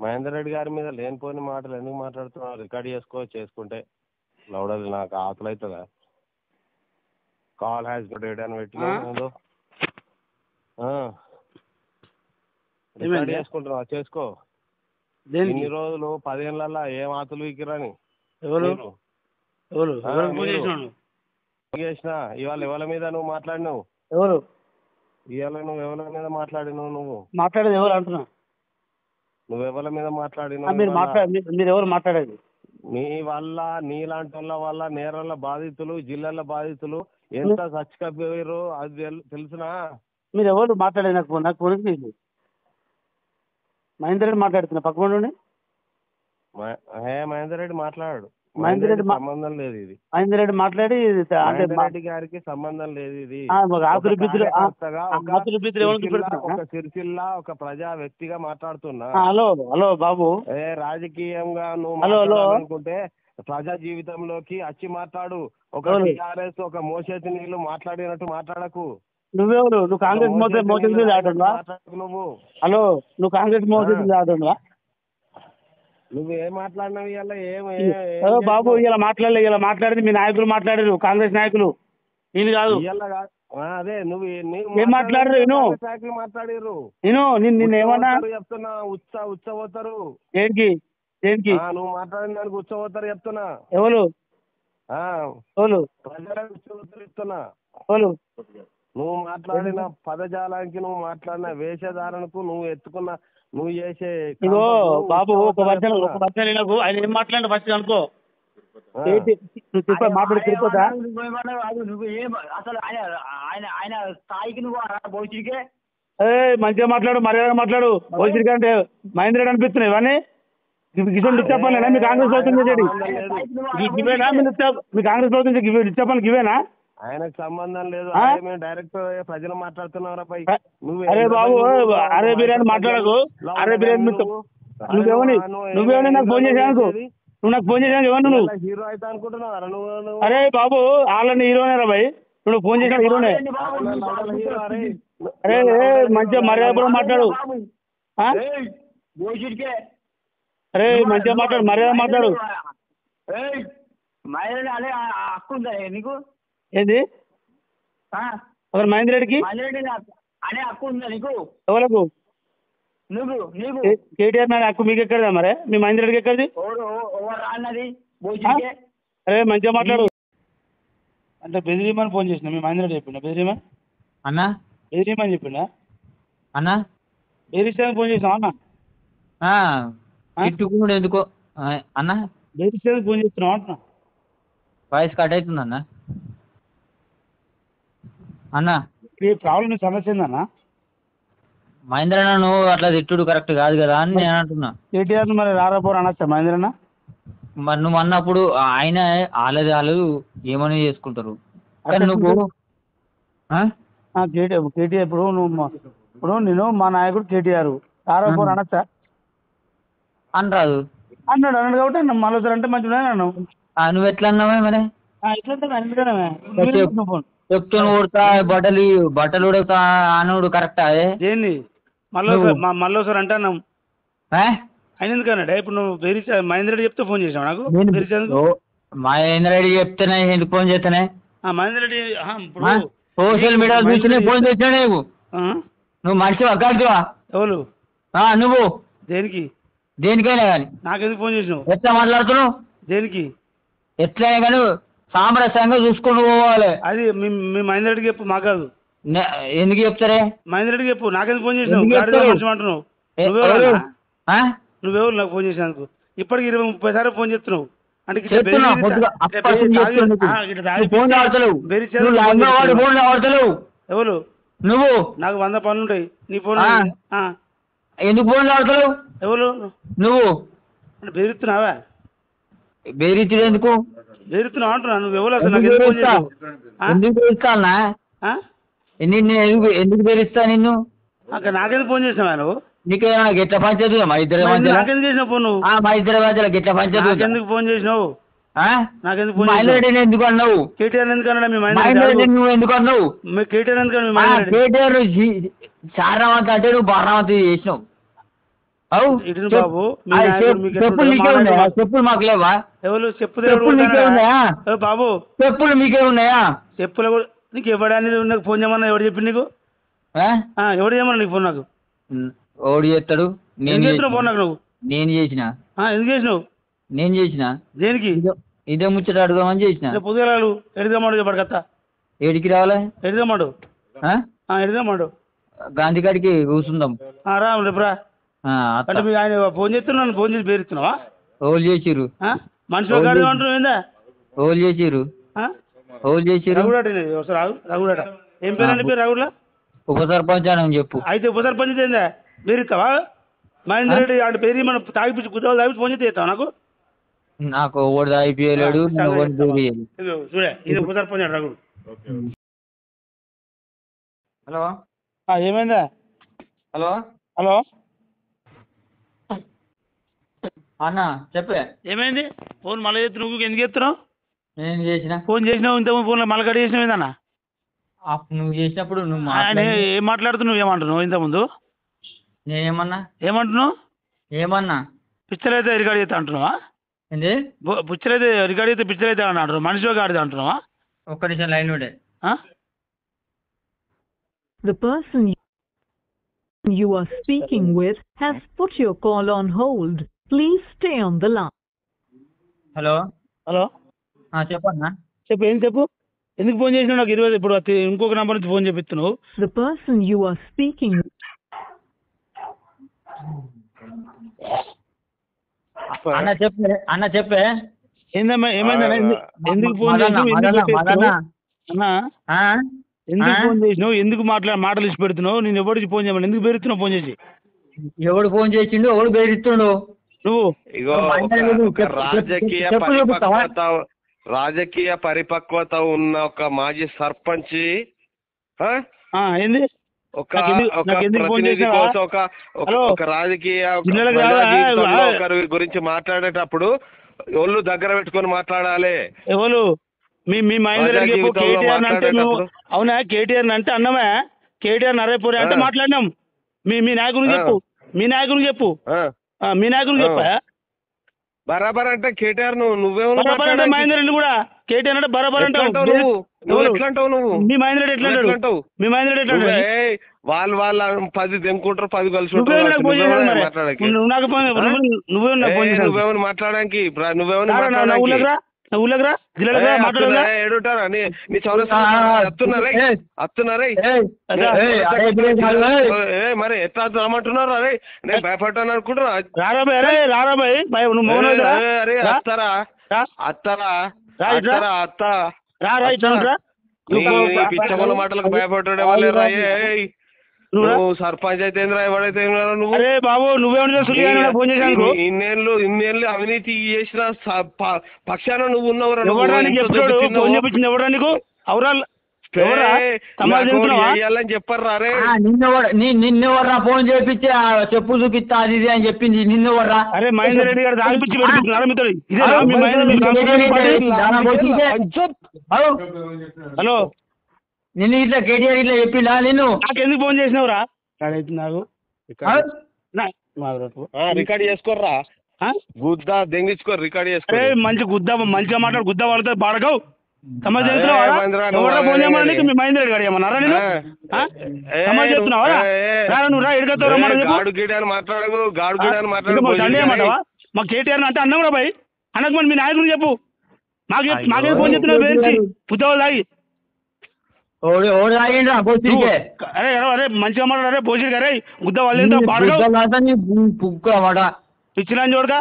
మహేందర్ రెడ్డి గారి మీద లేనిపోని మాటలు ఎందుకు మాట్లాడుతున్నావు? రికార్డ్ చేసుకుంటే లౌడది నాకు ఆకలి అవుతుందా? కాల్ హ్యాస్ డేట్ అని పెట్టినా రికార్డ్ చేసుకుంటున్నావు, చేసుకో. ఇన్ని రోజులు 10 ఏళ్ళ ఏం ఆతులు వీకిరని చేసిన ఇవాళ ఎవరి మీద నువ్వు మాట్లాడినావు? ఇవాళ నువ్వు ఎవరి మీద మాట్లాడినావు? నువ్వు మాట్లాడేది ఎవరు అంటున్నా? నువ్వెవరి మీద మాట్లాడినావు? మీరు ఎవరు మాట్లాడేది? నీ వల్ల నీలాంటి వాళ్ళ వల్ల నేరాల బాధితులు, జిల్లాల బాధితులు ఎంత చచ్చిపోయారో అది తెలుసునా? మీరు ఎవరు మాట్లాడేది? నాకు ఫోన్ మహేందర్ రెడ్డి మాట్లాడుతున్నా పక్కన. మహేందర్ రెడ్డి మాట్లాడు. మహేందర్ రెడ్డి సంబంధం లేదు ఇది. మహేందర్ రెడ్డి మాట్లాడి మహేందర్ రెడ్డి గారికి సంబంధం లేదు ఇది. ఒక సిరిసిల్ల ఒక ప్రజా వ్యక్తిగా మాట్లాడుతున్నా. హలో బాబు, రాజకీయంగా నువ్వు అనుకుంటే ప్రజా జీవితంలోకి వచ్చి మాట్లాడు. ఒక టీఆర్ఎస్ ఒక మోసేతి నీళ్లు మాట్లాడినట్టు మాట్లాడకు. నువ్వెవరు? నువ్వు కాంగ్రెస్ మోసేది ఆడుందా? హలో, నువ్వు కాంగ్రెస్ మోసేది ఆడుందా? నువ్వు ఏం మాట్లాడినావు ఇవాళ? బాబు ఇలా మాట్లాడేది మీ నాయకులు మాట్లాడారు, కాంగ్రెస్ నాయకులు, నేను కాదు. అదే నువ్వు ఏం మాట్లాడరు? మాట్లాడారు. నిన్న ఏమన్నా చెప్తున్నా, ఉచ్చబోతారు. దేనికి? నువ్వు మాట్లాడిన దానికి ఉచ్చబోతారు చెప్తున్నా. ఎవరు ప్రజలకు ఉచ్చబోతారు చెప్తున్నా. నువ్వు మాట్లాడిన పదజాలానికి, నువ్వు మాట్లాడిన వేషధారణకు, నువ్వు చేసే ఇగో బాబు, ఒక వర్షం ఆయన ఏం మాట్లాడి ఫస్ట్ అనుకో. నువ్వు చెప్పా మాట్లాడి తిరిగిపోతా. మంచిగా మాట్లాడు, మర్యాద మాట్లాడు. భవిష్యత్ అంటే మహేంద్ర రెడ్డి అనిపిస్తున్నాయి ఇవన్నీ. గిసం చెప్పాలి మీ కాంగ్రెస్ అవుతుంది ఇవేనా? మీ కాంగ్రెస్ అవుతుంది చెప్పాలి ఇవేనా? ఆయనకు సంబంధం లేదు. డైరెక్ట్ ప్రజలు మాట్లాడుతున్నారా? అరే బాబు, అరే బిర్యానీ మాట్లాడకు. అరే బిర్యానీ నువ్వేమని నాకు ఫోన్ చేసాను? నువ్వు నాకు ఫోన్ చేసాను ఎవరు? నువ్వు హీరో అయితే అనుకుంటున్నావు నువ్వు? అరే బాబు, వాళ్ళని హీరోనే రా భయ్. నువ్వు ఫోన్ చేసాను హీరోనే. అరే మంచిగా మర్యాద మాట్లాడు. అరే మంచిగా మాట్లాడు, మర్యాద మాట్లాడు. ఏంది ఒకరు మహేందర్ రెడ్డికి ఎవరకు? కేటీఆర్ నాని హక్కు మీకు ఎక్కడదా? మరే మీ మహేందర్ రెడ్డికి ఎక్కడిది? అరే మంచిగా మాట్లాడు. అంటే బెదిరిమని ఫోన్ చేసిన మీ మహేందర్ రెడ్డి చెప్పిండా? బెదిరిమని అన్నా, బెదిరిమని చెప్పిండా అన్నా? బెదిరిస్తానికి ఫోన్ చేసినావు అన్న? ఇట్టుకున్నాడు ఎందుకో అన్నా? బెదిరిస్తానికి ఫోన్ చేస్తున్నావు అంటున్నా. వాయిస్ కట్ అవుతుంది అన్న. అన్నా, ప్రాబ్లం సమస్య ఏందన్నా? మహేంద్ర అన్న నువ్వు అట్లా తిట్టుడు కరెక్ట్ కాదు కదా అని నేను అంటున్నా. కేటీఆర్ మరి రారాపోరు అనొచ్చా మహేంద్ర అన్న? మరి నువ్వు అన్నప్పుడు ఆయన వాళ్ళు ఏమని చేసుకుంటారు. నువ్వు కేటీఆర్ ఇప్పుడు నేను మా నాయకుడు కేటీఆర్ రారాపోరు అనొచ్చా? అనరాదు. అన్నాడు కాబట్టి అన్న మళ్ళీ అంటే మంచిగా అన్నాను. నువ్వు ఎట్లా అన్నావే మరి? ఎట్లా చెప్తాను ఉడతా బట్టలు ఉడతా అనుడు కరెక్టా? ఏంది మళ్ళీసారి అంటే అన్నాం. ఆయన ఎందుకన్నాడే? ఇప్పుడు నువ్వు మహేందర్ రెడ్డి చెప్తే ఫోన్ చేసావు నాకు? మహేందర్ రెడ్డి చెప్తేనే ఎందుకు ఫోన్ చేస్తానే? మహేందర్ రెడ్డి సోషల్ మీడియా చూస్తేనే ఫోన్ చేసినా. నువ్వు మనిషివా కాదువా? ఎవరు నువ్వు? దేనికైనా కానీ నాకెందుకు ఫోన్ చేసినావు? ఎట్లా మాట్లాడుతున్నావు? దేనికి? ఎట్లయినా కానీ సామరస్యంగా చూసుకుని పోవాలి. అది మీ మహేందర్ రెడ్డికి చెప్పు, మాకు కాదు. ఎందుకు చెప్తారే? మహేందర్ రెడ్డికి చెప్పు. నాకెందుకు ఫోన్ చేసినావు? అంటున్నావు. నువ్వెవరు నాకు ఫోన్ చేసినందుకు? ఇప్పటికి 20-30 సార్లు ఫోన్ చేస్తున్నావు. అంటే ఎవరు? నువ్వు. నాకు 100 పనులు ఉంటాయి. నీ ఫోన్ ఎందుకు ఫోన్ ఆడతలేవు? ఎవరు? నువ్వు. బెదిరిస్తున్నావా? బెదిరించు ఎందుకు? బెదిరిస్తున్నావు అంటున్నా. నువ్వు ఎవరు అసలు? ఎందుకు బెదిరిస్తానా? ఎందుకు బెదిరిస్తా నిన్ను? నాకెందుకు ఫోన్ చేసినావా నువ్వు? నీకేమైనా గెట్ల పంచాయతీ మా ఇద్దరు నాకెందుకు చేసినావు ఫోన్? మా ఇద్దరి మధ్యలో గెట్ల పంచాయతీ ఎందుకు ఫోన్ చేసినావు? నాకెందుకు ఫోన్? మహేందర్ రెడ్డిని ఎందుకు అన్నావు? కేటీఆర్ ఎందుకు అన్నాడు? మీ మహేందర్ రెడ్డి నువ్వు ఎందుకు అన్నావు? కేటీఆర్ ఎందుకు? కేటీఆర్ చారావంతి అంటే నువ్వు బారావంతి చేసినావు. అవు ఇటు బాబు మీ అది నాయకుడు మీకు చెప్పులు నీకే ఎట్లుంటాడు? ఉన్నాయా? చెప్పులు మాకు లేవా? ఎవరు చెప్పులు నీకే ఉన్నాయా? బాబు చెప్పులు మీకే ఉన్నాయా? చెప్పులు కూడా నీకు ఎవడని నాకు ఫోన్ చేయమన్నా ఎవడు చెప్పి నీకు ఎవడు చేయమన్నా నీకు ఫోన్ నాకు ఓడి చేస్తాడు. నేను ఎందుకు చేస్తున్నావు ఫోన్ నాకు నువ్వు నేను చేసిన ఎందుకు చేసినావు నేను చేసిన దేనికి ఇదే ముచ్చట అడుగుదామని చేసిన. పొద్దుగాలు ఎడిదమ్మాడు చెప్పాడు కథ ఏడికి రావాలి? ఎడిదమ్మాడు ఎడిదమ్మాడు గాంధీ కాడికి కూర్చుందాం. రా రేపు రా. అంటే మీరు ఆయన ఫోన్ చేస్తున్నాను ఫోన్ చేసి పేరుస్తున్నావా? ఓళ్ళు చేసిర్రు. మనిషిలో గాడి అంటున్నావు ఏందా? ఓళ్ళు చేసిర్రు. ఓళ్ళు చేసిర్రు. రఘుడట రఘుడట ఏం పేరండి పేరు రఘుడులా? ఉప సర్పంచ్ అని చెప్పు. అయితే ఉప సర్పంచ్ ఏందా పేరు ఇస్తావా? మహేందర్ రెడ్డి అంటే పేరు మనం తాగిపించి గుద్దలు తాగిపించి ఫోన్ చేస్తే ఇస్తావా నాకు? నాకు ఓడి తాగిపోయలేడు. చూడే ఇది ఉప సర్పంచ్ రఘుడు. హలో ఏమైందా? హలో హలో అన్న చెప్పే. ఏమైంది? ఫోన్ మళ్ళీ చేస్తున్నావు నువ్వు ఎందుకు చేస్తున్నావు? నేను చేసిన ఫోన్ చేసినావు ఇంత ఫోన్ మళ్ళీ కట్ చేసినావు ఏందన్నా? నువ్వు చేసినప్పుడు నువ్వు ఏం మాట్లాడుతున్నావు ఏమంటున్నావు ఇంతకుముందు? నేనేమన్నా ఏమంటున్నావు? ఏమన్నా పిక్చర్ అయితే రికార్డ్ చేస్తా అంటున్నావా? ఏంటి పిక్చర్ అయితే రికార్డ్ అయితే పిక్చర్ అయితే అని అంటున్నావు మనిషిగా ఆడితే అంటున్నావా? ఒక్క నిమిషం లైన్ ఉండే. The person you are speaking with has put your call on hold. Please stay on the line. Hello hello చెప్పన్నా. చెప్పు ఏం చెప్పు. ఎందుకు ఫోన్ చేసినావు నాకు 20 ఇప్పుడు ఇంకొక నెంబర్ నుంచి phone చేపిస్తున్నావు? The person you are speaking అన్న చెప్పే. ఏందమ్మా ఏమైందన్నా? ఎందుకు ఫోన్ చేసినావు? ఎందుకు ఫోన్ చేసినావు? ఎందుకు మాటలు ఇచ్చి పెడుతున్నావు? నేను ఎవరికి ఫోన్ చేయమని ఎందుకు బెరుతున్నావు ఫోన్ చేసి? ఎవడు ఫోన్ చేసిండు? ఎవడు బెదిరిస్తుండు? నువ్వు ఇగో రాజకీయ పరిపక్వత ఉన్న ఒక మాజీ సర్పంచ్ ఏంది ఒక ప్రతినిధి కోసం ఒక రాజకీయ ఒకరి గురించి మాట్లాడేటప్పుడు ఎవరు దగ్గర పెట్టుకొని మాట్లాడాలి. ఎవరు మీ మహేందర్ రెడ్డి కేటీఆర్ అంటే నువ్వు అవునా? కేటీఆర్ అంటే అన్నమే కేటీఆర్ నరేపూరి అంటే మాట్లాడినాం. మీ నాయకుడికి చెప్పు. మీ నాయకుడికి చెప్పు. మీ నాయకుడికి చెప్పా బరాబర్ అంటే కేటీఆర్ బరాబర్ అంటే మహేందర్ రెడ్డి కూడా కేటీఆర్ అంటే బరాబర్ అంటావు. ఎట్లంటావు నువ్వు? మీ మహేందర్ రెడ్డి ఎట్లా అంటావు? మీ మహేందర్ రెడ్డి ఎట్లా వాళ్ళు 10 తెంకుంటారు 10 కలిసి నువ్వేమన్నా మాట్లాడడానికి మరి ఎట్లా రమ్మంటున్నారు? అరే నేను భయపడ్డాను అనుకుంటున్నా. అరే అత్తరా పిచ్చగొల్ల మాటలకు భయపడ్డాడే వాళ్ళే రాయే. నువ్వు సర్పంచ్ అయితే ఎవడైతే నువ్వు బాబు ఇన్నేళ్ళు అవినీతి చేసిన పక్షాన నువ్వు ఉన్నావు. చెప్పారు రే నిన్నెవర్రా ఫోన్ చేపించి చెప్పు చూపిస్తా అది ఇది అని చెప్పింది. నిన్నెవర్రా? అరే మహేందర్ రెడ్డి గారు దాగిపించి హలో నిన్ను ఇట్లా కేటీఆర్ ఇట్లా చెప్పిండా? నిన్ను నాకెందుకు ఫోన్ చేసినావురా? రికార్డ్ చేసుకోర్రా గుద్ద దెంగించుకో రికార్డ్ చేసుకో. మంచి గుద్ద మంచిగా మాట్లాడు. గుద్ద వాళ్ళతో బాడకవు సమాజ్ ఫోన్ చేయమని మీ మహేందర్ రెడ్డి గారు ఏమన్నారా? నేను సమాజ్ చెప్తున్నావా? నువ్వు రా ఎడుగుతావు మాట్లాడేయమంటావా? మా కేటీఆర్ అంటే అన్నాం రా బాయ్ అన్నకు. మరి మీ నాయకుడికి చెప్పు. మాకే ఫోన్ చేస్తున్నావు పేరు పుత్తవాళ్ళు తాగి. అరే అరే మంచిగా మాట్లాడారే పోషి గారే గుద్ద వాళ్ళు పిచ్చినా చూడగా